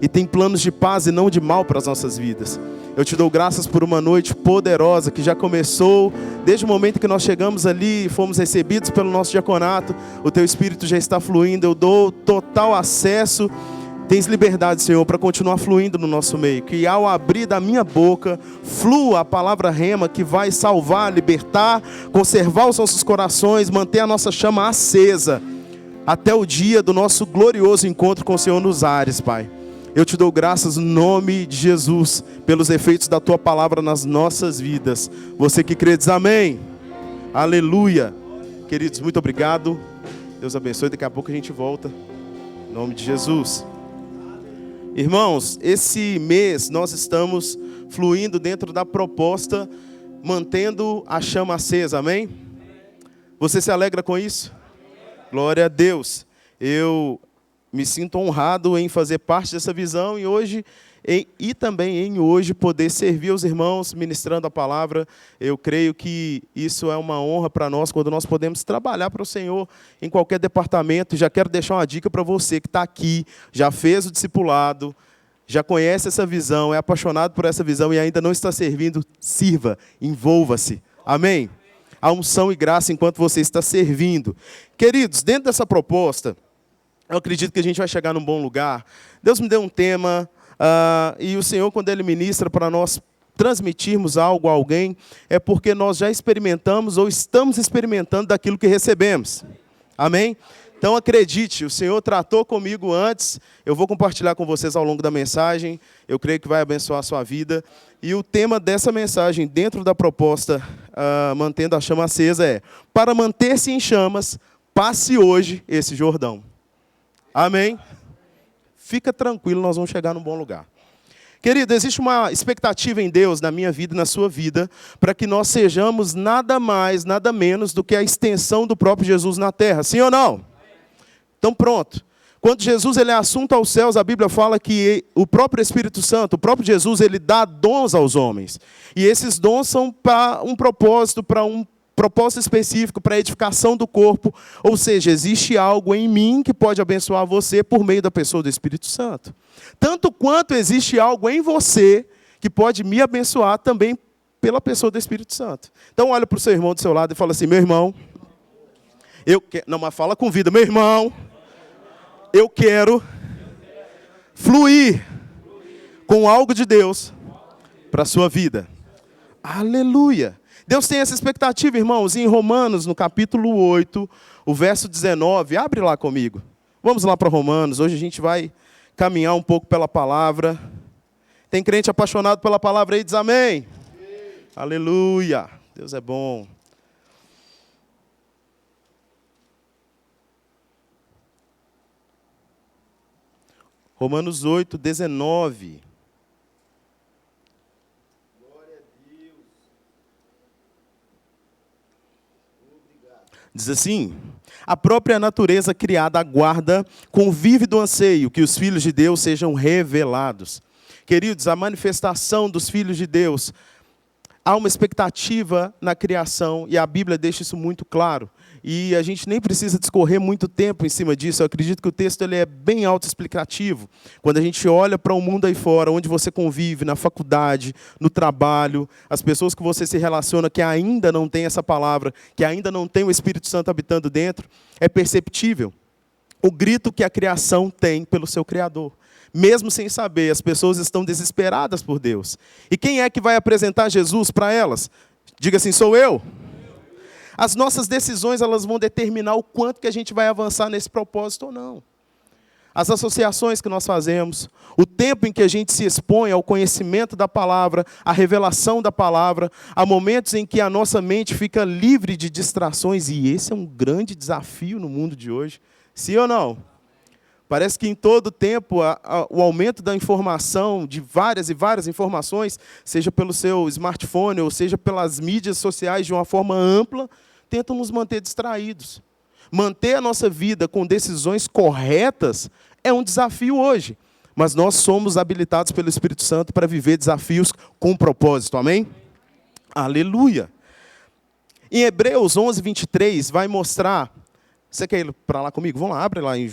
e tem planos de paz e não de mal para as nossas vidas. Eu te dou graças por uma noite poderosa que já começou, desde o momento que nós chegamos ali e fomos recebidos pelo nosso diaconato, o teu Espírito já está fluindo, eu dou total acesso. Tens liberdade, Senhor, para continuar fluindo no nosso meio. Que ao abrir da minha boca, flua a palavra rema que vai salvar, libertar, conservar os nossos corações, manter a nossa chama acesa, até o dia do nosso glorioso encontro com o Senhor nos ares, Pai. Eu te dou graças no nome de Jesus, pelos efeitos da Tua palavra nas nossas vidas. Você que crê diz amém. Aleluia. Queridos, muito obrigado. Deus abençoe. Daqui a pouco a gente volta. Em nome de Jesus. Irmãos, esse mês nós estamos fluindo dentro da proposta, mantendo a chama acesa, amém? Você se alegra com isso? Glória a Deus. Eu me sinto honrado em fazer parte dessa visão e hoje, hoje poder servir os irmãos ministrando a palavra. Eu creio que isso é uma honra para nós quando nós podemos trabalhar para o Senhor em qualquer departamento. Já quero deixar uma dica para você que está aqui, já fez o discipulado, já conhece essa visão, é apaixonado por essa visão e ainda não está servindo. Sirva, envolva-se. Amém? A unção e graça enquanto você está servindo. Queridos, dentro dessa proposta, eu acredito que a gente vai chegar num bom lugar. Deus me deu um tema, e o Senhor, quando Ele ministra para nós transmitirmos algo a alguém, é porque nós já experimentamos ou estamos experimentando daquilo que recebemos. Amém? Então acredite, o Senhor tratou comigo antes, eu vou compartilhar com vocês ao longo da mensagem, eu creio que vai abençoar a sua vida. E o tema dessa mensagem, dentro da proposta, mantendo a chama acesa, é: para manter-se em chamas, passe hoje esse Jordão. Amém? Fica tranquilo, nós vamos chegar num bom lugar. Querido, existe uma expectativa em Deus, na minha vida e na sua vida, para que nós sejamos nada mais, nada menos do que a extensão do próprio Jesus na terra. Sim ou não? Então pronto. Quando Jesus ele é assunto aos céus, a Bíblia fala que o próprio Espírito Santo, o próprio Jesus, ele dá dons aos homens. E esses dons são para um propósito específico, para a edificação do corpo. Ou seja, existe algo em mim que pode abençoar você por meio da pessoa do Espírito Santo. Tanto quanto existe algo em você que pode me abençoar também pela pessoa do Espírito Santo. Então olha para o seu irmão do seu lado e fala assim: meu irmão, não, mas fala com vida, meu irmão, eu quero fluir com algo de Deus para a sua vida. Aleluia. Deus tem essa expectativa, irmãos. Em Romanos, no capítulo 8, o verso 19, abre lá comigo. Vamos lá para Romanos, hoje a gente vai caminhar um pouco pela palavra. Tem crente apaixonado pela palavra aí, diz amém? Aleluia, Deus é bom. Romanos 8, 19. Diz assim: a própria natureza criada aguarda com vívido anseio que os filhos de Deus sejam revelados. Queridos, a manifestação dos filhos de Deus, há uma expectativa na criação e a Bíblia deixa isso muito claro. E a gente nem precisa discorrer muito tempo em cima disso. Eu acredito que o texto ele é bem autoexplicativo. Quando a gente olha para o mundo aí fora, onde você convive, na faculdade, no trabalho, as pessoas que você se relaciona que ainda não tem essa palavra, que ainda não tem o Espírito Santo habitando dentro, é perceptível o grito que a criação tem pelo seu Criador. Mesmo sem saber, as pessoas estão desesperadas por Deus. E quem é que vai apresentar Jesus para elas? Diga assim: sou eu. As nossas decisões elas vão determinar o quanto que a gente vai avançar nesse propósito ou não. As associações que nós fazemos, o tempo em que a gente se expõe ao conhecimento da palavra, à revelação da palavra, há momentos em que a nossa mente fica livre de distrações, e esse é um grande desafio no mundo de hoje. Sim ou não? Parece que em todo tempo o aumento da informação, de várias e várias informações, seja pelo seu smartphone ou seja pelas mídias sociais de uma forma ampla, tentam nos manter distraídos. Manter a nossa vida com decisões corretas é um desafio hoje. Mas nós somos habilitados pelo Espírito Santo para viver desafios com propósito. Amém? Aleluia! Em Hebreus 11, 23, vai mostrar... Você quer ir para lá comigo? Vamos lá, abre lá em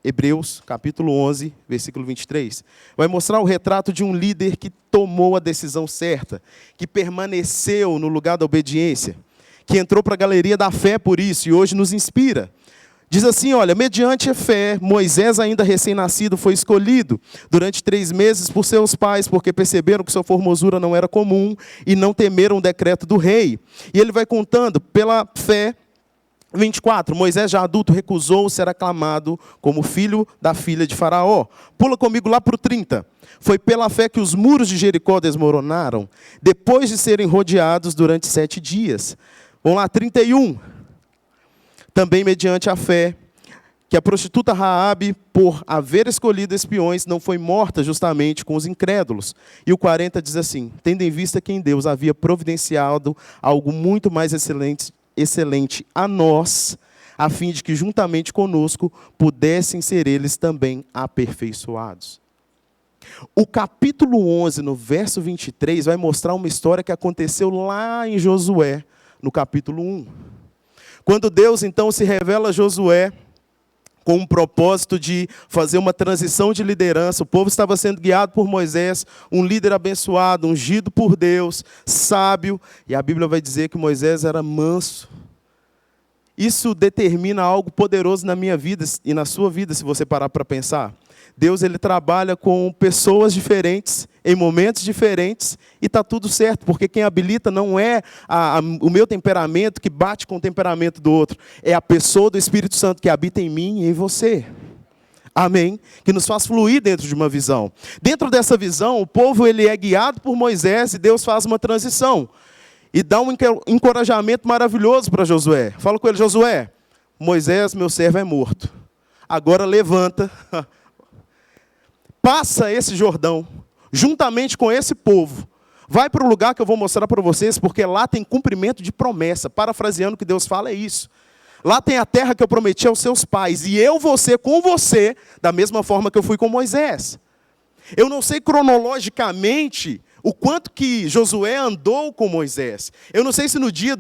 Hebreus, capítulo 11, versículo 23. Vai mostrar o retrato de um líder que tomou a decisão certa, que permaneceu no lugar da obediência, que entrou para a galeria da fé por isso e hoje nos inspira. Diz assim, olha, mediante a fé, Moisés, ainda recém-nascido, foi escolhido durante 3 meses por seus pais, porque perceberam que sua formosura não era comum e não temeram o decreto do rei. E ele vai contando, pela fé, 24, Moisés já adulto recusou ser aclamado como filho da filha de Faraó. Pula comigo lá para o 30. Foi pela fé que os muros de Jericó desmoronaram, depois de serem rodeados durante 7 dias. Vamos lá, 31. Também mediante a fé, que a prostituta Raabe, por haver escolhido espiões, não foi morta justamente com os incrédulos. E o 40 diz assim, tendo em vista que em Deus havia providenciado algo muito mais excelente a nós, a fim de que juntamente conosco pudessem ser eles também aperfeiçoados. O capítulo 11, no verso 23, vai mostrar uma história que aconteceu lá em Josué, no capítulo 1. Quando Deus, então, se revela a Josué com o propósito de fazer uma transição de liderança, o povo estava sendo guiado por Moisés, um líder abençoado, ungido por Deus, sábio, e a Bíblia vai dizer que Moisés era manso. Isso determina algo poderoso na minha vida e na sua vida, se você parar para pensar. Deus, ele trabalha com pessoas diferentes, em momentos diferentes, e está tudo certo, porque quem habilita não é o meu temperamento que bate com o temperamento do outro, é a pessoa do Espírito Santo que habita em mim e em você. Amém? Que nos faz fluir dentro de uma visão. Dentro dessa visão, o povo ele é guiado por Moisés e Deus faz uma transição. E dá um encorajamento maravilhoso para Josué. Fala com ele, Josué, Moisés, meu servo, é morto. Agora levanta, passa esse Jordão, juntamente com esse povo. Vai para o lugar que eu vou mostrar para vocês, porque lá tem cumprimento de promessa. Parafraseando o que Deus fala é isso. Lá tem a terra que eu prometi aos seus pais, e eu vou ser com você, da mesma forma que eu fui com Moisés. Eu não sei cronologicamente o quanto que Josué andou com Moisés. Eu não sei se no dia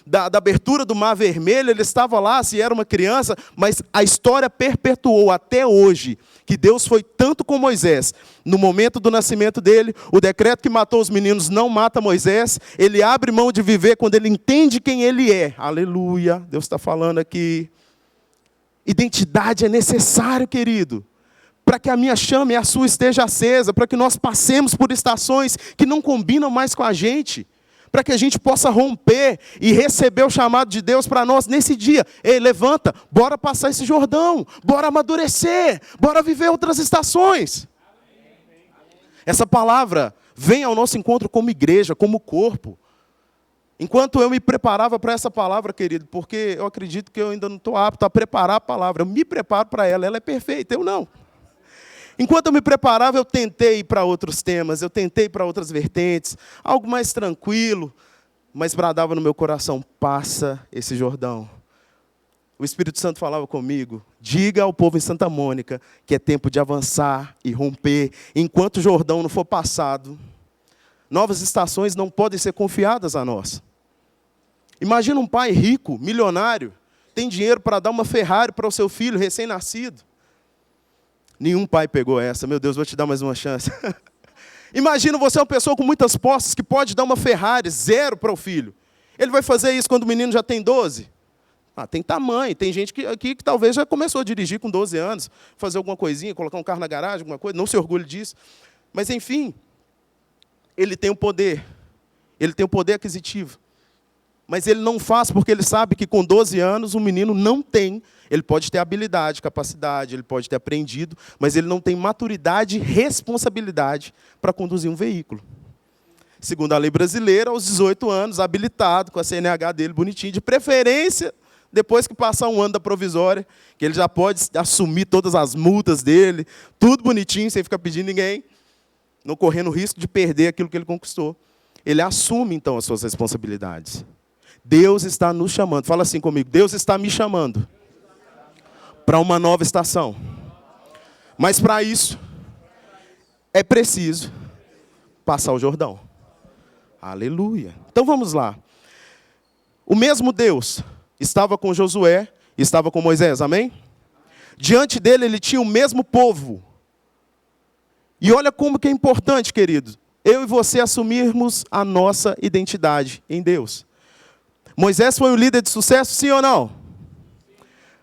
da abertura do Mar Vermelho ele estava lá, se era uma criança, mas a história perpetuou até hoje que Deus foi tanto com Moisés. No momento do nascimento dele, o decreto que matou os meninos não mata Moisés. Ele abre mão de viver quando ele entende quem ele é. Aleluia, Deus está falando aqui. Identidade é necessário, querido, para que a minha chama e a sua esteja acesa, para que nós passemos por estações que não combinam mais com a gente, para que a gente possa romper e receber o chamado de Deus para nós nesse dia. Ei, levanta, bora passar esse Jordão, bora amadurecer, bora viver outras estações. Essa palavra vem ao nosso encontro como igreja, como corpo. Enquanto eu me preparava para essa palavra, querido, porque eu acredito que eu ainda não estou apto a preparar a palavra, eu me preparo para ela, ela é perfeita, eu não. Enquanto eu me preparava, eu tentei ir para outros temas, eu tentei ir para outras vertentes, algo mais tranquilo, mas bradava no meu coração, passa esse Jordão. O Espírito Santo falava comigo, diga ao povo em Santa Mônica que é tempo de avançar e romper, enquanto o Jordão não for passado. Novas estações não podem ser confiadas a nós. Imagina um pai rico, milionário, tem dinheiro para dar uma Ferrari para o seu filho recém-nascido. Nenhum pai pegou essa. Meu Deus, vou te dar mais uma chance. Imagina você uma pessoa com muitas posses que pode dar uma Ferrari, 0 para o filho. Ele vai fazer isso quando o menino já tem 12? Tem tamanho. Tem gente aqui que talvez já começou a dirigir com 12 anos, fazer alguma coisinha, colocar um carro na garagem, alguma coisa, não se orgulhe disso. Mas, enfim, ele tem o poder. Ele tem o poder aquisitivo. Mas ele não faz porque ele sabe que com 12 anos o menino não tem. Ele pode ter habilidade, capacidade, ele pode ter aprendido, mas ele não tem maturidade e responsabilidade para conduzir um veículo. Segundo a lei brasileira, aos 18 anos, habilitado, com a CNH dele bonitinho, de preferência, depois que passar um ano da provisória, que ele já pode assumir todas as multas dele, tudo bonitinho, sem ficar pedindo ninguém, não correndo o risco de perder aquilo que ele conquistou. Ele assume, então, as suas responsabilidades. Deus está nos chamando. Fala assim comigo. Deus está me chamando para uma nova estação. Mas para isso, é preciso passar o Jordão. Aleluia. Então vamos lá. O mesmo Deus estava com Josué, estava com Moisés, amém? Diante dele, ele tinha o mesmo povo. E olha como que é importante, querido, eu e você assumirmos a nossa identidade em Deus. Moisés foi um líder de sucesso, sim ou não?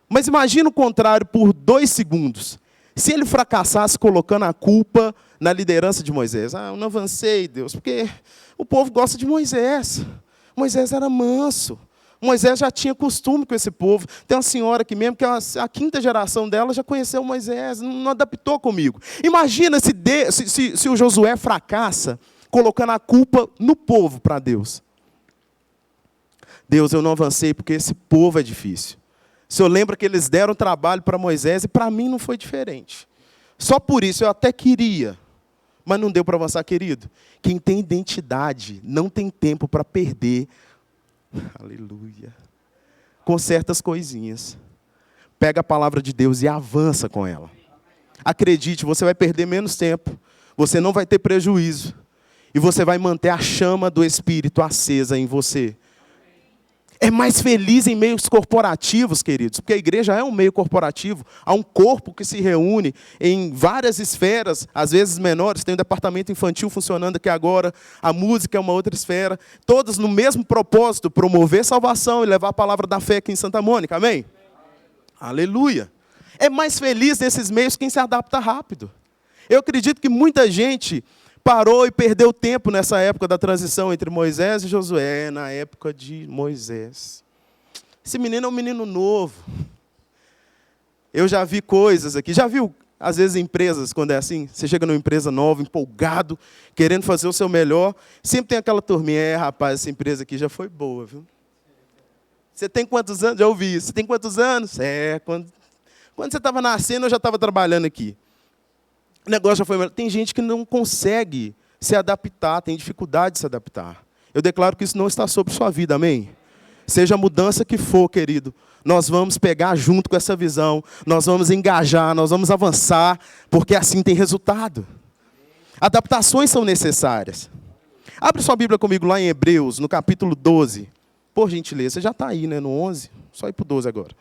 Mas imagina o contrário por 2 segundos. Se ele fracassasse colocando a culpa na liderança de Moisés. Eu não avancei, Deus, porque o povo gosta de Moisés. Moisés era manso. Moisés já tinha costume com esse povo. Tem uma senhora aqui mesmo, que a 5ª geração dela já conheceu Moisés, não adaptou comigo. Imagina se o Josué fracassa, colocando a culpa no povo para Deus. Deus, eu não avancei porque esse povo é difícil. O Senhor lembra que eles deram trabalho para Moisés e para mim não foi diferente. Só por isso eu até queria, mas não deu para avançar, querido. Quem tem identidade não tem tempo para perder. Aleluia. Com certas coisinhas. Pega a palavra de Deus e avança com ela. Acredite, você vai perder menos tempo. Você não vai ter prejuízo. E você vai manter a chama do Espírito acesa em você. É mais feliz em meios corporativos, queridos, porque a igreja é um meio corporativo. Há um corpo que se reúne em várias esferas, às vezes menores. Tem um departamento infantil funcionando aqui agora. A música é uma outra esfera. Todos no mesmo propósito, promover salvação e levar a palavra da fé aqui em Santa Mônica. Amém? Aleluia. É mais feliz nesses meios quem se adapta rápido. Eu acredito que muita gente parou e perdeu tempo nessa época da transição entre Moisés e Josué, na época de Moisés. Esse menino é um menino novo. Eu já vi coisas aqui. Já viu, às vezes, empresas, quando é assim? Você chega numa empresa nova, empolgado, querendo fazer o seu melhor. Sempre tem aquela turminha, rapaz, essa empresa aqui já foi boa, viu? Você tem quantos anos? Já ouvi isso. Você tem quantos anos? Quando você estava nascendo, eu já estava trabalhando aqui. O negócio já foi melhor. Tem gente que não consegue se adaptar, tem dificuldade de se adaptar. Eu declaro que isso não está sobre sua vida, amém? Seja a mudança que for, querido, nós vamos pegar junto com essa visão, nós vamos engajar, nós vamos avançar, porque assim tem resultado. Adaptações são necessárias. Abre sua Bíblia comigo lá em Hebreus, no capítulo 12. Por gentileza, você já está aí, né, no 11, só ir para o 12 agora.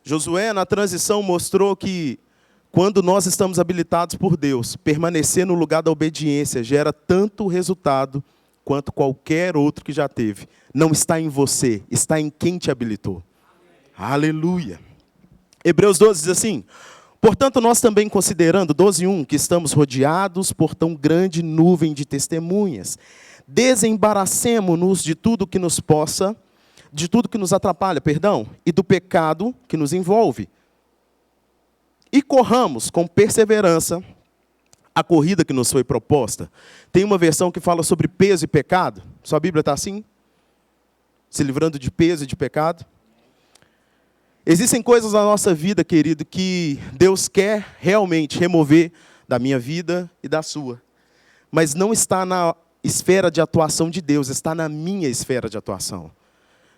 Josué, na transição, mostrou que, quando nós estamos habilitados por Deus, permanecer no lugar da obediência gera tanto resultado quanto qualquer outro que já teve. Não está em você, está em quem te habilitou. Amém. Aleluia. Hebreus 12 diz assim: portanto, nós também considerando, 12:1, que estamos rodeados por tão grande nuvem de testemunhas, desembaracemo-nos de tudo que nos atrapalha, e do pecado que nos envolve. E corramos com perseverança a corrida que nos foi proposta. Tem uma versão que fala sobre peso e pecado. Sua Bíblia está assim? Se livrando de peso e de pecado. Existem coisas na nossa vida, querido, que Deus quer realmente remover da minha vida e da sua. Mas não está na esfera de atuação de Deus, está na minha esfera de atuação.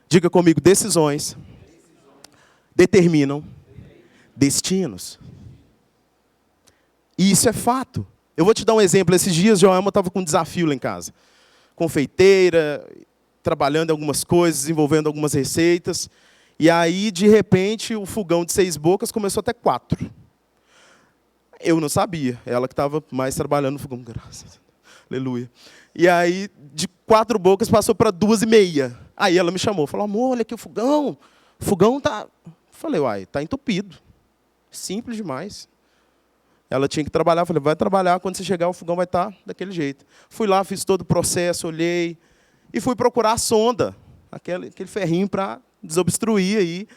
Diga comigo, decisões determinam destinos. E isso é fato. Eu vou te dar um exemplo. Esses dias, Joelma estava com um desafio lá em casa. Confeiteira, trabalhando em algumas coisas, desenvolvendo algumas receitas. E aí, de repente, o fogão de 6 bocas começou até 4. Eu não sabia. Ela que estava mais trabalhando no fogão. Graças a Deus. Aleluia. E aí, de 4 bocas, passou para 2,5. Aí ela me chamou, falou, amor, olha aqui o fogão. O fogão tá... Falei, uai, tá entupido. Simples demais. Ela tinha que trabalhar. Falei, vai trabalhar, quando você chegar o fogão vai estar daquele jeito. Fui lá, fiz todo o processo, olhei. E fui procurar a sonda. Aquele ferrinho para desobstruir aí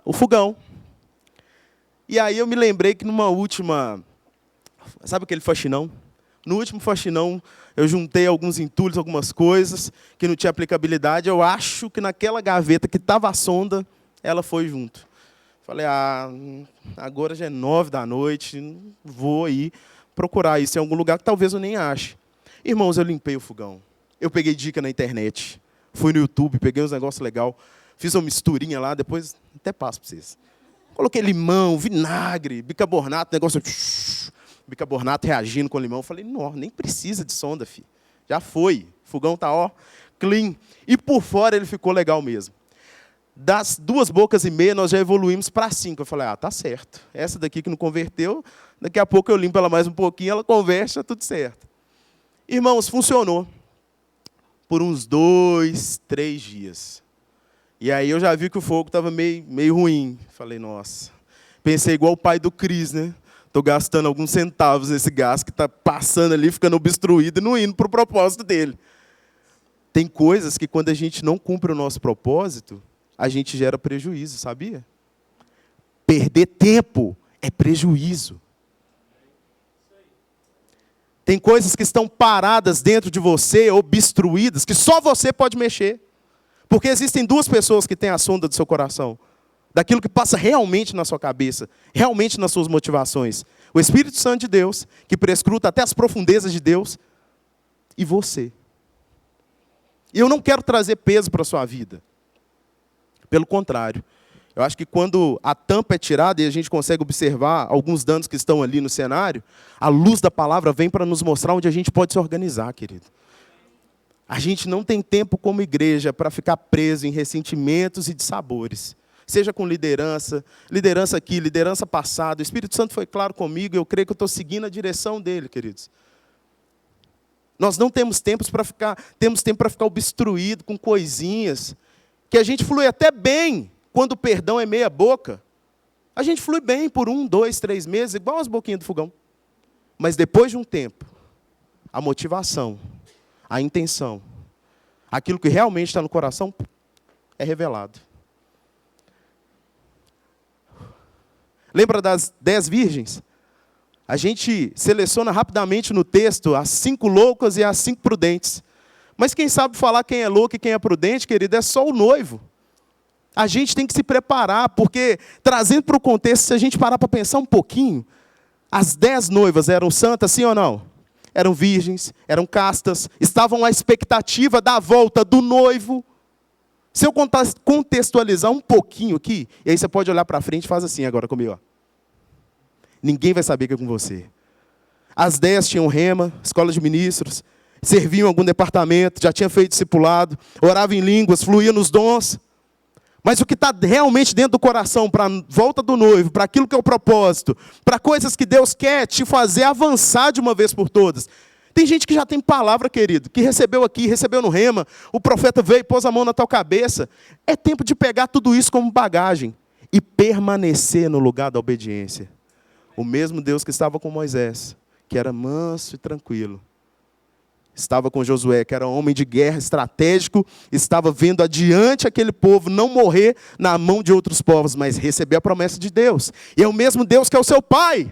o fogão. E aí eu me lembrei que numa última... Sabe aquele faxinão? No último faxinão, eu juntei alguns entulhos, algumas coisas que não tinha aplicabilidade. Eu acho que naquela gaveta que estava a sonda, ela foi junto. Falei, agora já é 9 da noite, vou aí procurar isso em algum lugar que talvez eu nem ache. Irmãos, eu limpei o fogão. Eu peguei dica na internet. Fui no YouTube, peguei uns negócios legais. Fiz uma misturinha lá, depois até passo para vocês. Coloquei limão, vinagre, bicarbonato, negócio... Bicarbonato reagindo com limão. Eu falei, não, nem precisa de sonda, filho. Já foi. O fogão está, ó, clean. E por fora ele ficou legal mesmo. Das 2,5 bocas, nós já evoluímos para 5. Eu falei, tá certo. Essa daqui que não converteu, daqui a pouco eu limpo ela mais um pouquinho, ela converte, está tudo certo. Irmãos, funcionou. Por uns 2, 3 dias. E aí eu já vi que o fogo estava meio ruim. Falei, nossa. Pensei igual o pai do Cris, né? Estou gastando alguns centavos nesse gás que está passando ali, ficando obstruído e não indo para o propósito dele. Tem coisas que quando a gente não cumpre o nosso propósito, a gente gera prejuízo, sabia? Perder tempo é prejuízo. Tem coisas que estão paradas dentro de você, obstruídas, que só você pode mexer. Porque existem 2 pessoas que têm a sonda do seu coração. Daquilo que passa realmente na sua cabeça, realmente nas suas motivações. O Espírito Santo de Deus, que prescruta até as profundezas de Deus, e você. E eu não quero trazer peso para a sua vida. Pelo contrário. Eu acho que quando a tampa é tirada e a gente consegue observar alguns danos que estão ali no cenário, a luz da palavra vem para nos mostrar onde a gente pode se organizar, querido. A gente não tem tempo como igreja para ficar preso em ressentimentos e dissabores. Seja com liderança aqui, liderança passada. O Espírito Santo foi claro comigo e eu creio que eu estou seguindo a direção dele, queridos. Nós não temos tempo para ficar obstruído com coisinhas, que a gente flui até bem quando o perdão é meia boca. A gente flui bem por 1, 2, 3 meses, igual as boquinhas do fogão. Mas depois de um tempo, a motivação, a intenção, aquilo que realmente está no coração, é revelado. Lembra das 10 virgens? A gente seleciona rapidamente no texto as 5 loucas e as 5 prudentes. Mas quem sabe falar quem é louco e quem é prudente, querido, é só o noivo. A gente tem que se preparar, porque, trazendo para o contexto, se a gente parar para pensar um pouquinho, as 10 noivas eram santas, sim ou não? Eram virgens, eram castas, estavam à expectativa da volta do noivo. Se eu contextualizar um pouquinho aqui, e aí você pode olhar para frente e faz assim agora comigo. Ó. Ninguém vai saber que é com você. As 10 tinham rema, escola de ministros, serviam em algum departamento, já tinha feito discipulado, orava em línguas, fluía nos dons. Mas o que está realmente dentro do coração, para a volta do noivo, para aquilo que é o propósito, para coisas que Deus quer te fazer avançar de uma vez por todas. Tem gente que já tem palavra, querido, que recebeu aqui, recebeu no rema, o profeta veio e pôs a mão na tua cabeça. É tempo de pegar tudo isso como bagagem e permanecer no lugar da obediência. O mesmo Deus que estava com Moisés, que era manso e tranquilo, estava com Josué, que era um homem de guerra estratégico, estava vendo adiante aquele povo não morrer na mão de outros povos, mas receber a promessa de Deus. E é o mesmo Deus que é o seu Pai.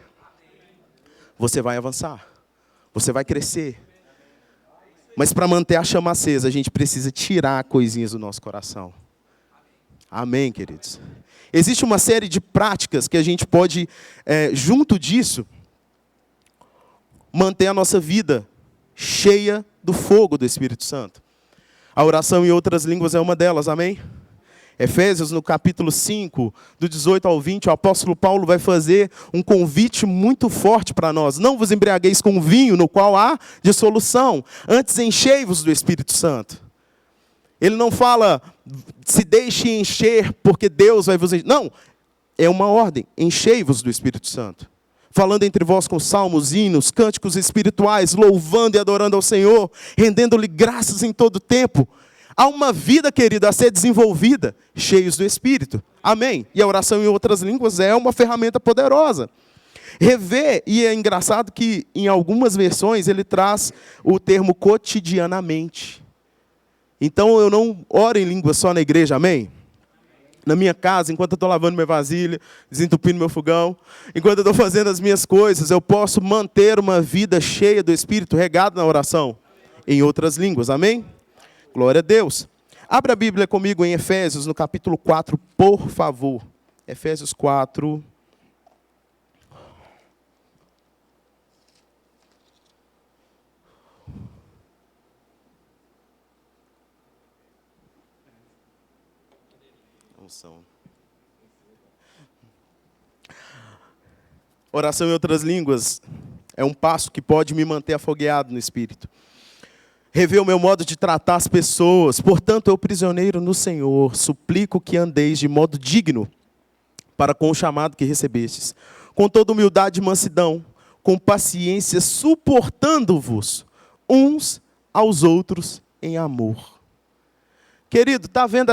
Você vai avançar, você vai crescer. Mas para manter a chama acesa, a gente precisa tirar coisinhas do nosso coração. Amém, queridos? Existe uma série de práticas que a gente pode, junto disso, manter a nossa vida cheia do fogo do Espírito Santo. A oração em outras línguas é uma delas, amém? Efésios, no capítulo 5, do 18 ao 20, o apóstolo Paulo vai fazer um convite muito forte para nós. Não vos embriagueis com vinho, no qual há dissolução. Antes enchei-vos do Espírito Santo. Ele não fala, se deixe encher, porque Deus vai vos encher. Não, é uma ordem, enchei-vos do Espírito Santo. Falando entre vós com salmos, hinos, cânticos espirituais, louvando e adorando ao Senhor, rendendo-lhe graças em todo tempo. Há uma vida, querida, a ser desenvolvida, cheios do Espírito. Amém? E a oração em outras línguas é uma ferramenta poderosa. Rever, e é engraçado que em algumas versões ele traz o termo cotidianamente. Então eu não oro em língua só na igreja, amém? Na minha casa, enquanto eu estou lavando minha vasilha, desentupindo meu fogão, enquanto eu estou fazendo as minhas coisas, eu posso manter uma vida cheia do Espírito, regada na oração, em outras línguas, amém? Glória a Deus. Abra a Bíblia comigo em Efésios, no capítulo 4, por favor. Efésios 4. Unção. Oração em outras línguas é um passo que pode me manter afogueado no Espírito. Rever o meu modo de tratar as pessoas. Portanto, eu, prisioneiro no Senhor, suplico que andeis de modo digno para com o chamado que recebestes, com toda humildade e mansidão, com paciência, suportando-vos uns aos outros em amor. Querido, está vendo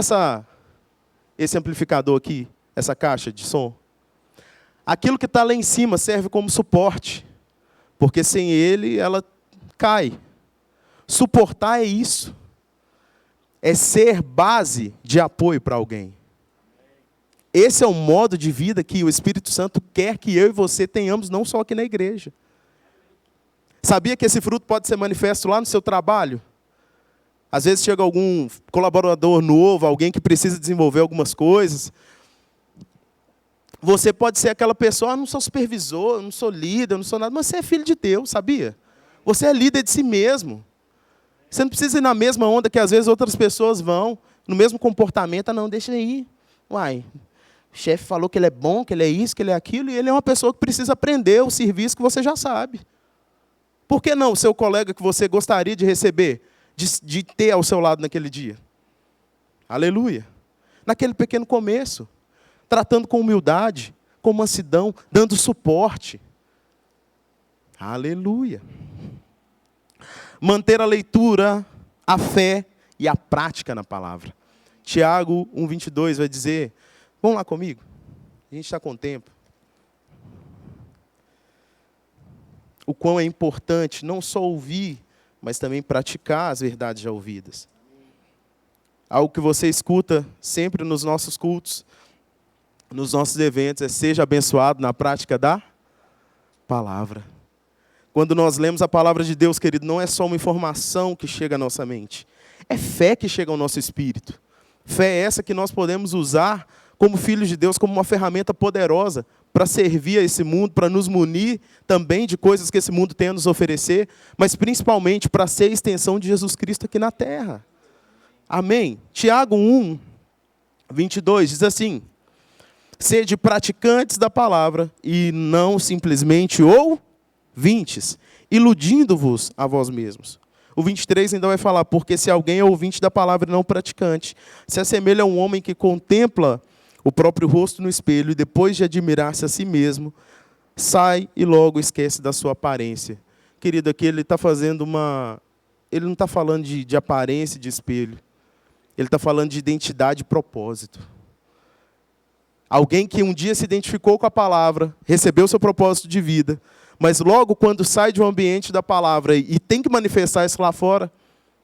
esse amplificador aqui, essa caixa de som? Aquilo que está lá em cima serve como suporte, porque sem ele ela cai. Suportar é isso, é ser base de apoio para alguém. Esse é o modo de vida que o Espírito Santo quer que eu e você tenhamos, não só aqui na igreja. Sabia que esse fruto pode ser manifesto lá no seu trabalho? Às vezes chega algum colaborador novo, alguém que precisa desenvolver algumas coisas. Você pode ser aquela pessoa, não sou supervisor, não sou líder, não sou nada, mas você é filho de Deus, sabia? Você é líder de si mesmo. Você não precisa ir na mesma onda que às vezes outras pessoas vão, no mesmo comportamento. Ah, não, deixa aí. Uai, o chefe falou que ele é bom, que ele é isso, que ele é aquilo, e ele é uma pessoa que precisa aprender o serviço que você já sabe. Por que não o seu colega que você gostaria de receber, de ter ao seu lado naquele dia? Aleluia. Naquele pequeno começo, tratando com humildade, com mansidão, dando suporte. Aleluia. Manter a leitura, a fé e a prática na palavra. Tiago 1,22 vai dizer, vamos lá comigo, a gente está com tempo. O quão é importante não só ouvir, mas também praticar as verdades já ouvidas. Algo que você escuta sempre nos nossos cultos, nos nossos eventos, é seja abençoado na prática da palavra. Quando nós lemos a palavra de Deus, querido, não é só uma informação que chega à nossa mente. É fé que chega ao nosso espírito. Fé é essa que nós podemos usar como filhos de Deus, como uma ferramenta poderosa para servir a esse mundo, para nos munir também de coisas que esse mundo tem a nos oferecer, mas principalmente para ser a extensão de Jesus Cristo aqui na terra. Amém? Tiago 1:22 diz assim, sede praticantes da palavra e não simplesmente ouvintes, iludindo-vos a vós mesmos. O 23 ainda vai falar, porque se alguém é ouvinte da palavra e não praticante, se assemelha a um homem que contempla o próprio rosto no espelho e depois de admirar-se a si mesmo, sai e logo esquece da sua aparência. Querido, aqui ele está fazendo ele não está falando de aparência e de espelho. Ele está falando de identidade e propósito. Alguém que um dia se identificou com a palavra, recebeu seu propósito de vida, mas logo quando sai de um ambiente da palavra e tem que manifestar isso lá fora,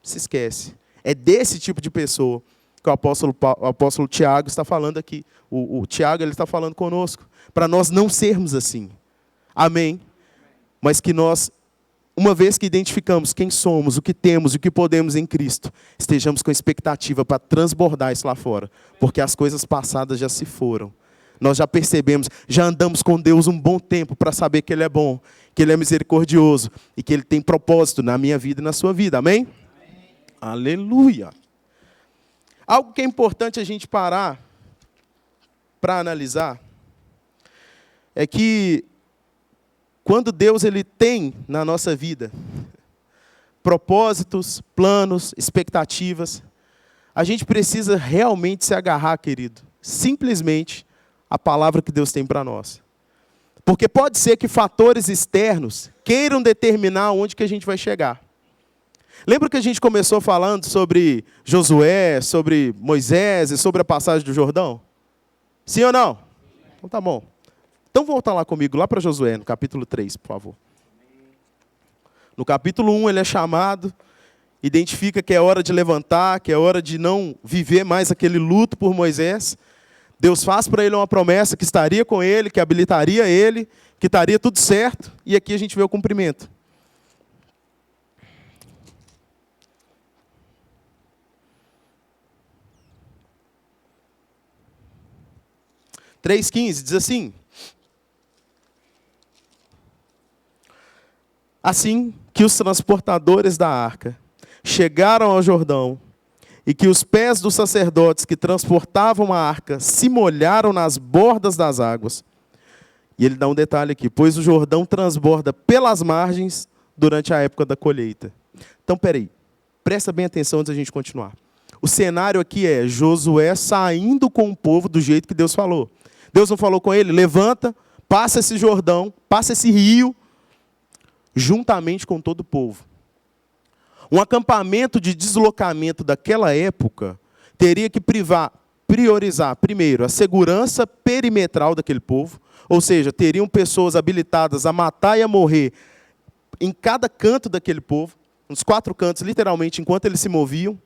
se esquece. É desse tipo de pessoa que o apóstolo Tiago está falando aqui. O Tiago ele está falando conosco, para nós não sermos assim. Amém? Mas que nós, uma vez que identificamos quem somos, o que temos, o que podemos em Cristo, estejamos com expectativa para transbordar isso lá fora, porque as coisas passadas já se foram. Nós já percebemos, já andamos com Deus um bom tempo para saber que Ele é bom, que Ele é misericordioso e que Ele tem propósito na minha vida e na sua vida. Amém? Amém. Aleluia. Algo que é importante a gente parar para analisar é que quando Deus ele tem na nossa vida propósitos, planos, expectativas, a gente precisa realmente se agarrar, querido, simplesmente a palavra que Deus tem para nós. Porque pode ser que fatores externos queiram determinar onde que a gente vai chegar. Lembra que a gente começou falando sobre Josué, sobre Moisés e sobre a passagem do Jordão? Sim ou não? Então tá bom. Então volta lá comigo, lá para Josué, no capítulo 3, por favor. No capítulo 1 ele é chamado, identifica que é hora de levantar, que é hora de não viver mais aquele luto por Moisés. Deus faz para ele uma promessa que estaria com ele, que habilitaria ele, que estaria tudo certo. E aqui a gente vê o cumprimento. (3:15) diz assim. Assim que os transportadores da arca chegaram ao Jordão, e que os pés dos sacerdotes que transportavam a arca se molharam nas bordas das águas, E ele dá um detalhe aqui: pois o Jordão transborda pelas margens durante a época da colheita. Então, peraí, presta bem atenção antes da gente continuar. O cenário aqui é Josué saindo com o povo do jeito que Deus falou. Deus não falou com ele: levanta, passa esse Jordão, passa esse rio, juntamente com todo o povo. Um acampamento de deslocamento daquela época teria que priorizar, primeiro, a segurança perimetral daquele povo, ou seja, teriam pessoas habilitadas a matar e a morrer em cada canto daquele povo, nos 4 cantos, literalmente, enquanto eles se moviam.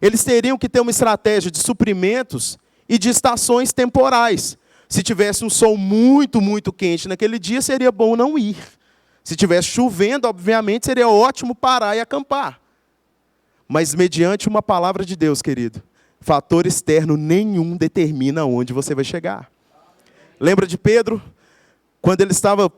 Eles teriam que ter uma estratégia de suprimentos e de estações temporais. Se tivesse um sol muito, muito quente naquele dia, seria bom não ir. Se tivesse chovendo, obviamente, seria ótimo parar e acampar. Mas mediante uma palavra de Deus, querido, fator externo nenhum determina onde você vai chegar. Lembra de Pedro? Quando ele estava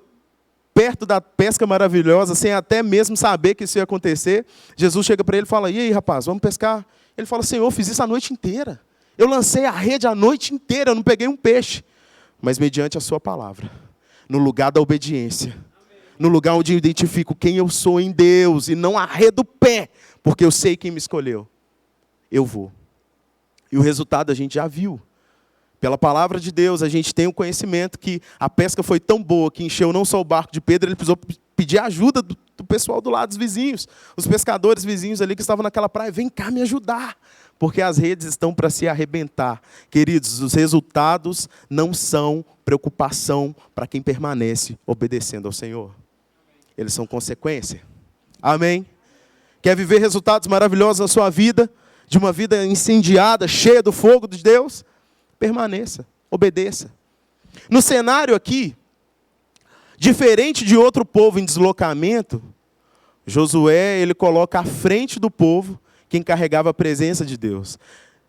perto da pesca maravilhosa, sem até mesmo saber que isso ia acontecer, Jesus chega para ele e fala: e aí, rapaz, vamos pescar? Ele fala: Senhor, eu fiz isso a noite inteira. Eu lancei a rede a noite inteira, eu não peguei um peixe. Mas mediante a sua palavra, no lugar da obediência, no lugar onde eu identifico quem eu sou em Deus e não arredo o pé, porque eu sei quem me escolheu, eu vou. E o resultado a gente já viu. Pela palavra de Deus, a gente tem o conhecimento que a pesca foi tão boa que encheu não só o barco de Pedro, ele precisou pedir ajuda do pessoal do lado dos vizinhos. Os pescadores vizinhos ali que estavam naquela praia: vem cá me ajudar, porque as redes estão para se arrebentar. Queridos, os resultados não são preocupação para quem permanece obedecendo ao Senhor. Eles são consequência. Amém? Quer viver resultados maravilhosos na sua vida, de uma vida incendiada, cheia do fogo de Deus? Permaneça, obedeça. No cenário aqui, diferente de outro povo em deslocamento, Josué, ele coloca à frente do povo quem carregava a presença de Deus.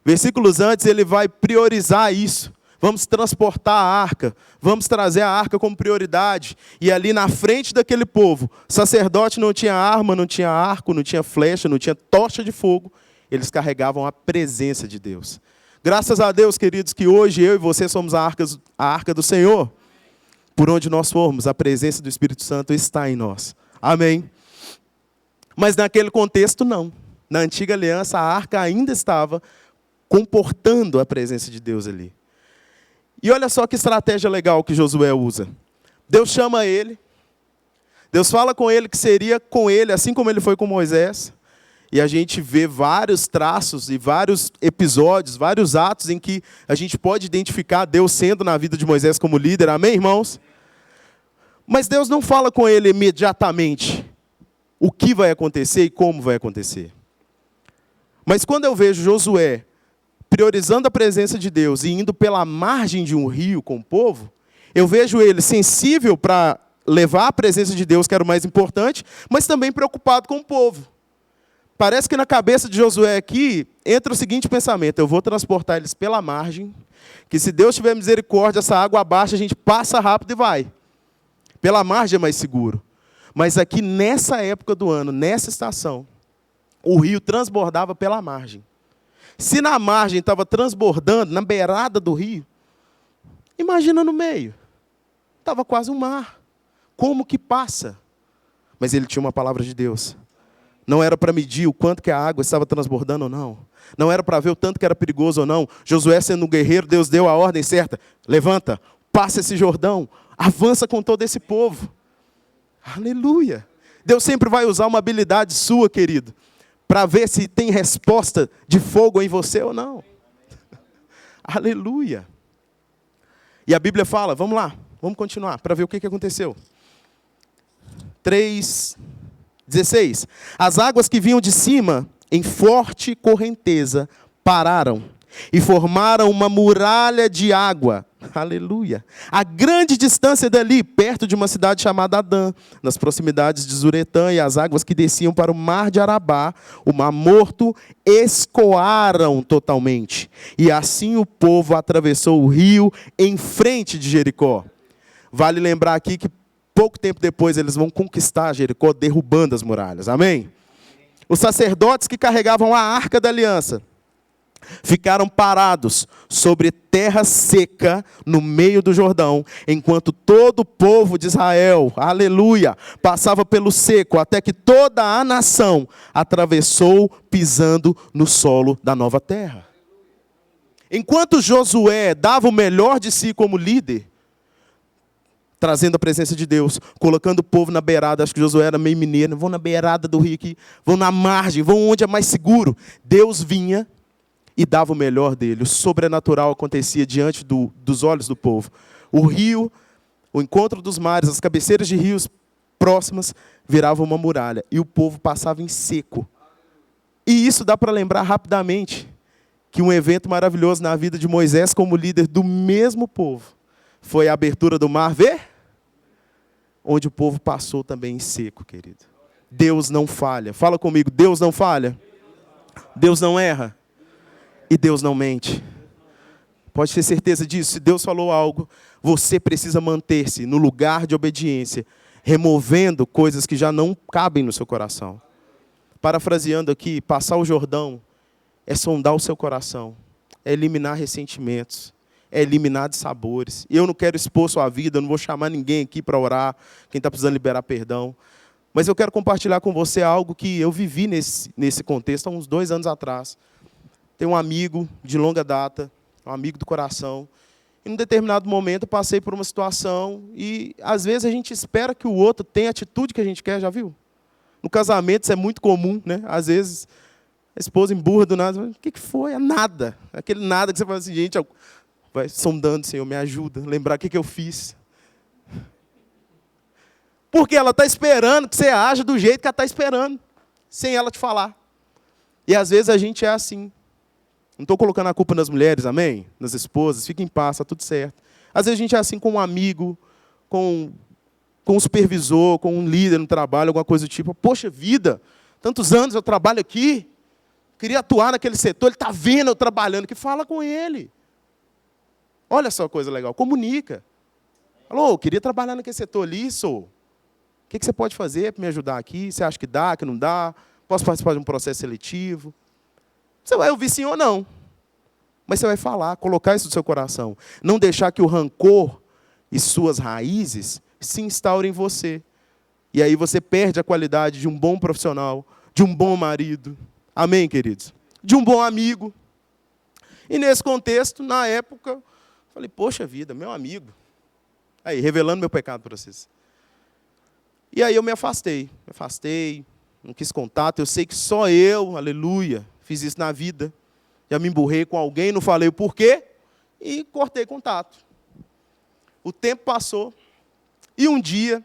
Versículos antes, ele vai priorizar isso. Vamos transportar a arca, vamos trazer a arca como prioridade. E ali na frente daquele povo, sacerdote não tinha arma, não tinha arco, não tinha flecha, não tinha tocha de fogo. Eles carregavam a presença de Deus. Graças a Deus, queridos, que hoje eu e você somos a arca do Senhor. Por onde nós formos, a presença do Espírito Santo está em nós. Amém? Mas naquele contexto, não. Na antiga aliança, a arca ainda estava comportando a presença de Deus ali. E olha só que estratégia legal que Josué usa. Deus chama ele. Deus fala com ele que seria com ele, assim como ele foi com Moisés. E a gente vê vários traços e vários episódios, vários atos em que a gente pode identificar Deus sendo na vida de Moisés como líder. Amém, irmãos? Mas Deus não fala com ele imediatamente o que vai acontecer e como vai acontecer. Mas quando eu vejo Josué priorizando a presença de Deus e indo pela margem de um rio com o povo, eu vejo ele sensível para levar a presença de Deus, que era o mais importante, mas também preocupado com o povo. Parece que na cabeça de Josué aqui entra o seguinte pensamento: eu vou transportar eles pela margem, que se Deus tiver misericórdia, essa água abaixa, a gente passa rápido e vai. Pela margem é mais seguro. Mas aqui nessa época do ano, nessa estação, o rio transbordava pela margem. Se na margem estava transbordando, na beirada do rio, imagina no meio. Estava quase um mar. Como que passa? Mas ele tinha uma palavra de Deus. Não era para medir o quanto que a água estava transbordando ou não. Não era para ver o tanto que era perigoso ou não. Josué, sendo um guerreiro, Deus deu a ordem certa. Levanta, passa esse Jordão, avança com todo esse povo. Aleluia. Deus sempre vai usar uma habilidade sua, querido, para ver se tem resposta de fogo em você ou não. Aleluia. E a Bíblia fala, vamos lá, vamos continuar, para ver o que aconteceu. 3:16. As águas que vinham de cima, em forte correnteza, pararam e formaram uma muralha de água. Aleluia. A grande distância dali, perto de uma cidade chamada Adã, nas proximidades de Zuretã, e as águas que desciam para o mar de Arabá, o mar morto, escoaram totalmente. E assim o povo atravessou o rio em frente de Jericó. Vale lembrar aqui que pouco tempo depois eles vão conquistar Jericó, derrubando as muralhas. Amém? Os sacerdotes que carregavam a arca da aliança ficaram parados sobre terra seca no meio do Jordão, enquanto todo o povo de Israel, aleluia, passava pelo seco, até que toda a nação atravessou pisando no solo da nova terra. Enquanto Josué dava o melhor de si como líder, trazendo a presença de Deus, colocando o povo na beirada, acho que Josué era meio mineiro, vão na beirada do rio aqui, vão na margem, vão onde é mais seguro. Deus vinha e dava o melhor dele. O sobrenatural acontecia diante dos olhos do povo. O rio, o encontro dos mares, as cabeceiras de rios próximas, viravam uma muralha. E o povo passava em seco. E isso dá para lembrar rapidamente que um evento maravilhoso na vida de Moisés como líder do mesmo povo foi a abertura do mar, onde o povo passou também em seco, querido. Deus não falha. Fala comigo, Deus não falha. Deus não erra. E Deus não mente. Pode ter certeza disso. Se Deus falou algo, você precisa manter-se no lugar de obediência, removendo coisas que já não cabem no seu coração. Parafraseando aqui, passar o Jordão é sondar o seu coração, é eliminar ressentimentos, é eliminar dissabores. Eu não quero expor sua vida, eu não vou chamar ninguém aqui para orar, quem está precisando liberar perdão. Mas eu quero compartilhar com você algo que eu vivi nesse contexto há uns 2 anos atrás. Tenho um amigo de longa data, um amigo do coração. E, num determinado momento, eu passei por uma situação e, às vezes, a gente espera que o outro tenha a atitude que a gente quer, já viu? No casamento, isso é muito comum, né? Às vezes, a esposa emburra do nada. O que foi? É nada. Aquele nada que você fala assim, gente, vai sondando, Senhor, me ajuda a lembrar o que eu fiz. Porque ela está esperando que você haja do jeito que ela está esperando, sem ela te falar. E, às vezes, a gente é assim. Não estou colocando a culpa nas mulheres, amém? Nas esposas, fiquem em paz, está tudo certo. Às vezes a gente é assim com um amigo, com um supervisor, com um líder no trabalho, alguma coisa do tipo. Poxa vida, tantos anos eu trabalho aqui, queria atuar naquele setor, ele está vendo eu trabalhando, que fala com ele. Olha só a coisa legal, comunica. Alô, queria trabalhar naquele setor ali, sou. O que você pode fazer para me ajudar aqui? Você acha que dá, que não dá? Posso participar de um processo seletivo? Você vai ouvir sim ou não. Mas você vai falar, colocar isso no seu coração. Não deixar que o rancor e suas raízes se instaurem em você. E aí você perde a qualidade de um bom profissional, de um bom marido. Amém, queridos? De um bom amigo. E nesse contexto, na época, falei, poxa vida, meu amigo. Aí, revelando meu pecado para vocês. E aí eu me afastei, não quis contato. Eu sei que só eu, aleluia, fiz isso na vida. Já me emburrei com alguém, não falei o porquê e cortei contato. O tempo passou e um dia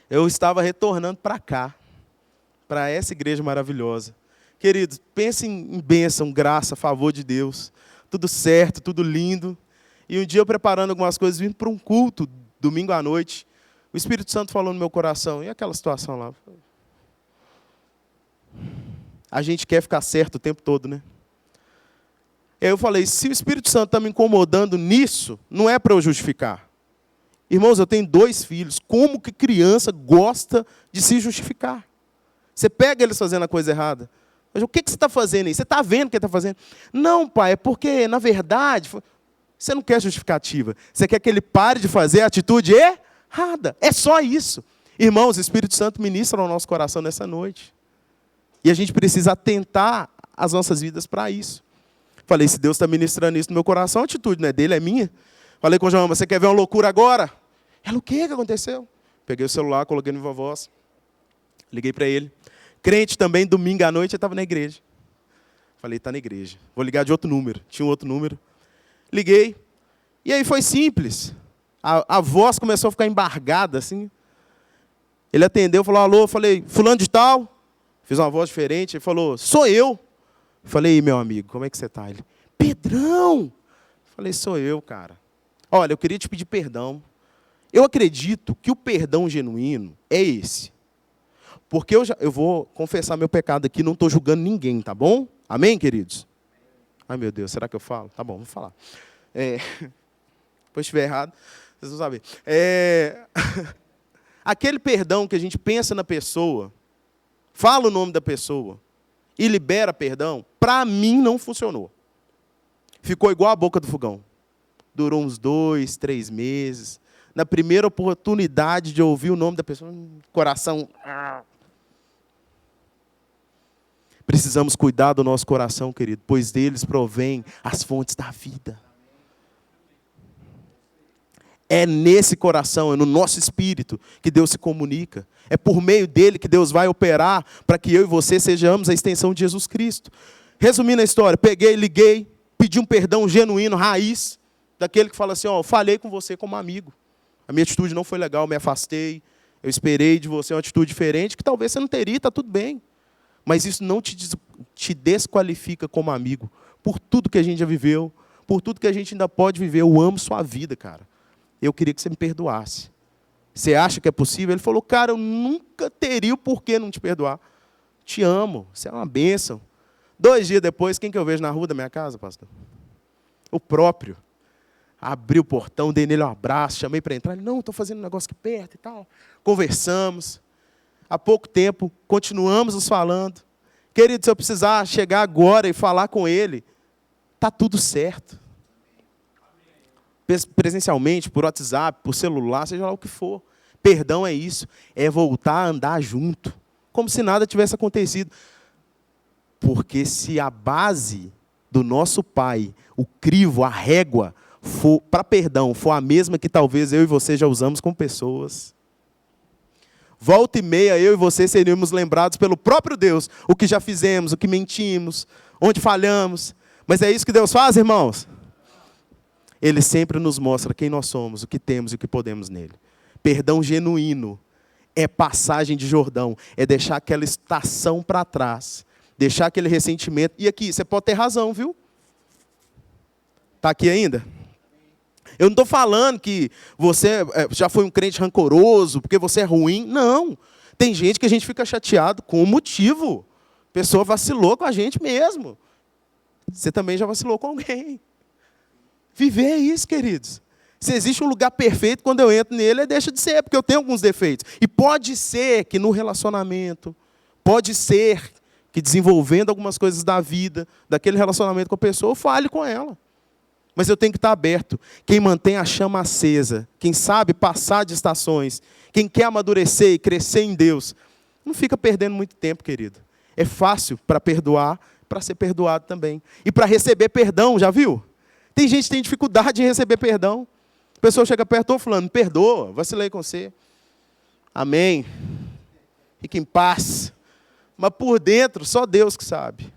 eu estava retornando para cá, para essa igreja maravilhosa. Queridos, pensem em bênção, graça, favor de Deus. Tudo certo, tudo lindo. E um dia eu preparando algumas coisas, vindo para um culto, domingo à noite, o Espírito Santo falou no meu coração, e aquela situação lá? A gente quer ficar certo o tempo todo, né? E aí eu falei, se o Espírito Santo está me incomodando nisso, não é para eu justificar. Irmãos, eu tenho 2 filhos. Como que criança gosta de se justificar? Você pega eles fazendo a coisa errada. Mas o que você está fazendo aí? Você está vendo o que ele está fazendo? Não, pai, é porque, na verdade, você não quer justificativa. Você quer que ele pare de fazer a atitude errada. É só isso. Irmãos, o Espírito Santo ministra no nosso coração nessa noite. E a gente precisa atentar as nossas vidas para isso. Falei, se Deus está ministrando isso no meu coração, a atitude não é dele, é minha. Falei com o João, você quer ver uma loucura agora? Ela, o que aconteceu? Peguei o celular, coloquei no Viva Voz, liguei para ele. Crente também, domingo à noite, eu estava na igreja. Falei, está na igreja. Vou ligar de outro número. Tinha um outro número. Liguei. E aí foi simples. A voz começou a ficar embargada, assim. Ele atendeu, falou, alô, eu falei, fulano de tal. Fiz uma voz diferente, ele falou, sou eu. Falei, meu amigo, como é que você está? Ele, Pedrão. Falei, sou eu, cara. Olha, eu queria te pedir perdão. Eu acredito que o perdão genuíno é esse. Porque eu vou confessar meu pecado aqui, não estou julgando ninguém, tá bom? Amém, queridos? Ai, meu Deus, será que eu falo? Tá bom, vou falar. Depois estiver errado, vocês vão saber. Aquele perdão que a gente pensa na pessoa, fala o nome da pessoa e libera perdão, para mim não funcionou. Ficou igual a boca do fogão. Durou uns 2, 3 meses. Na primeira oportunidade de ouvir o nome da pessoa, coração... Precisamos cuidar do nosso coração, querido, pois deles provém as fontes da vida. É nesse coração, é no nosso espírito que Deus se comunica. É por meio dele que Deus vai operar para que eu e você sejamos a extensão de Jesus Cristo. Resumindo a história, peguei, liguei, pedi um perdão genuíno, raiz, daquele que fala assim, ó, falei com você como amigo. A minha atitude não foi legal, me afastei, eu esperei de você uma atitude diferente, que talvez você não teria, está tudo bem. Mas isso não te desqualifica como amigo, por tudo que a gente já viveu, por tudo que a gente ainda pode viver. Eu amo sua vida, cara. Eu queria que você me perdoasse. Você acha que é possível? Ele falou, cara, eu nunca teria o porquê não te perdoar. Te amo, você é uma bênção. 2 dias depois, quem que eu vejo na rua da minha casa, pastor? O próprio. Abri o portão, dei nele um abraço, chamei para entrar. Ele, não, estou fazendo um negócio aqui perto e tal. Conversamos. Há pouco tempo, continuamos nos falando. Querido, se eu precisar chegar agora e falar com ele, está tudo certo. Presencialmente, por WhatsApp, por celular, seja lá o que for. Perdão é isso, é voltar a andar junto, como se nada tivesse acontecido. Porque se a base do nosso Pai, o crivo, a régua, para perdão, for a mesma que talvez eu e você já usamos com pessoas, volta e meia, eu e você seríamos lembrados pelo próprio Deus, o que já fizemos, o que mentimos, onde falhamos. Mas é isso que Deus faz, irmãos? Ele sempre nos mostra quem nós somos, o que temos e o que podemos nele. Perdão genuíno é passagem de Jordão, é deixar aquela estação para trás, deixar aquele ressentimento. E aqui, você pode ter razão, viu? Está aqui ainda? Eu não estou falando que você já foi um crente rancoroso, porque você é ruim. Não. Tem gente que a gente fica chateado com um motivo. A pessoa vacilou com a gente mesmo. Você também já vacilou com alguém. Viver é isso, queridos. Se existe um lugar perfeito, quando eu entro nele, ele deixa de ser, porque eu tenho alguns defeitos. E pode ser que no relacionamento, pode ser que desenvolvendo algumas coisas da vida, daquele relacionamento com a pessoa, eu fale com ela. Mas eu tenho que estar aberto. Quem mantém a chama acesa, quem sabe passar de estações, quem quer amadurecer e crescer em Deus, não fica perdendo muito tempo, querido. É fácil para perdoar, para ser perdoado também. E para receber perdão, já viu? Tem gente que tem dificuldade em receber perdão. A pessoa chega perto, estou falando, perdoa, vacilei com você. Amém. Fique em paz. Mas por dentro, só Deus que sabe.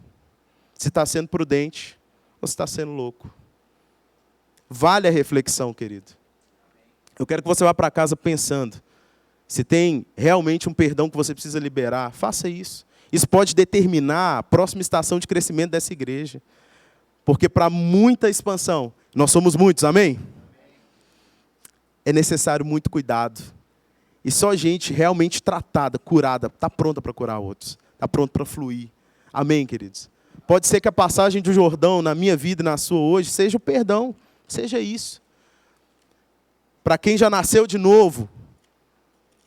Se está sendo prudente ou se está sendo louco. Vale a reflexão, querido. Eu quero que você vá para casa pensando. Se tem realmente um perdão que você precisa liberar, faça isso. Isso pode determinar a próxima estação de crescimento dessa igreja. Porque para muita expansão, nós somos muitos, amém? É necessário muito cuidado. E só gente realmente tratada, curada, está pronta para curar outros. Está pronta para fluir. Amém, queridos? Pode ser que a passagem do Jordão na minha vida e na sua hoje seja o perdão. Seja isso. Para quem já nasceu de novo,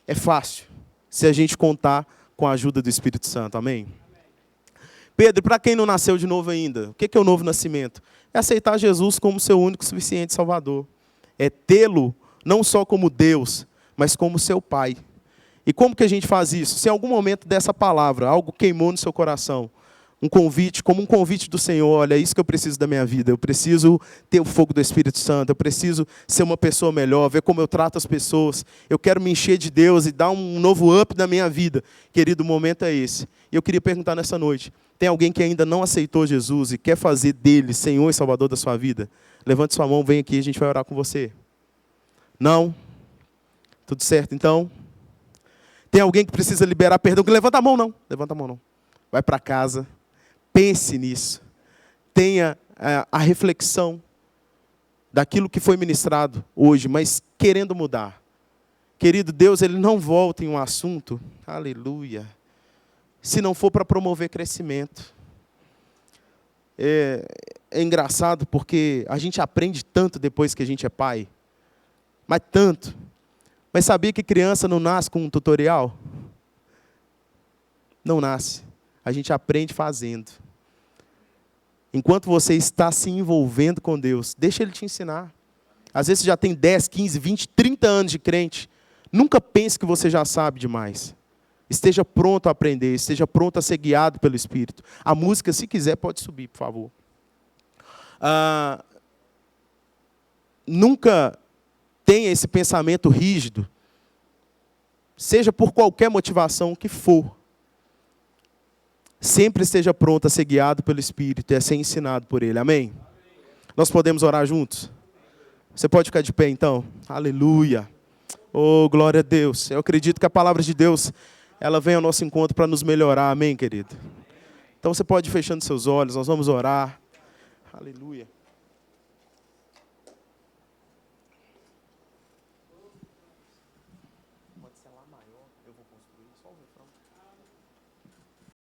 é fácil, se a gente contar com a ajuda do Espírito Santo. Amém? Pedro, para quem não nasceu de novo ainda, o que é o novo nascimento? É aceitar Jesus como seu único e suficiente Salvador. É tê-lo não só como Deus, mas como seu Pai. E como que a gente faz isso? Se em algum momento dessa palavra, algo queimou no seu coração, um convite, como um convite do Senhor, olha, é isso que eu preciso da minha vida. Eu preciso ter o fogo do Espírito Santo, eu preciso ser uma pessoa melhor, ver como eu trato as pessoas. Eu quero me encher de Deus e dar um novo up na minha vida. Querido, o momento é esse. E eu queria perguntar nessa noite, tem alguém que ainda não aceitou Jesus e quer fazer dele Senhor e Salvador da sua vida? Levante sua mão, vem aqui, a gente vai orar com você. Não? Tudo certo, então? Tem alguém que precisa liberar perdão? Levanta a mão, não. Levanta a mão, não. Vai para casa. Pense nisso. Tenha a reflexão daquilo que foi ministrado hoje, mas querendo mudar. Querido, Deus, Ele não volta em um assunto, aleluia, se não for para promover crescimento. É engraçado porque a gente aprende tanto depois que a gente é pai, mas tanto. Mas sabia que criança não nasce com um tutorial? Não nasce. A gente aprende fazendo. Enquanto você está se envolvendo com Deus, deixa Ele te ensinar. Às vezes você já tem 10, 15, 20, 30 anos de crente. Nunca pense que você já sabe demais. Esteja pronto a aprender, esteja pronto a ser guiado pelo Espírito. A música, se quiser, pode subir, por favor. Nunca tenha esse pensamento rígido, seja por qualquer motivação que for. Sempre esteja pronto a ser guiado pelo Espírito e a ser ensinado por Ele. Amém? Nós podemos orar juntos? Você pode ficar de pé então? Aleluia. Oh, glória a Deus. Eu acredito que a palavra de Deus, ela vem ao nosso encontro para nos melhorar. Amém, querido? Então você pode ir fechando seus olhos, nós vamos orar. Aleluia.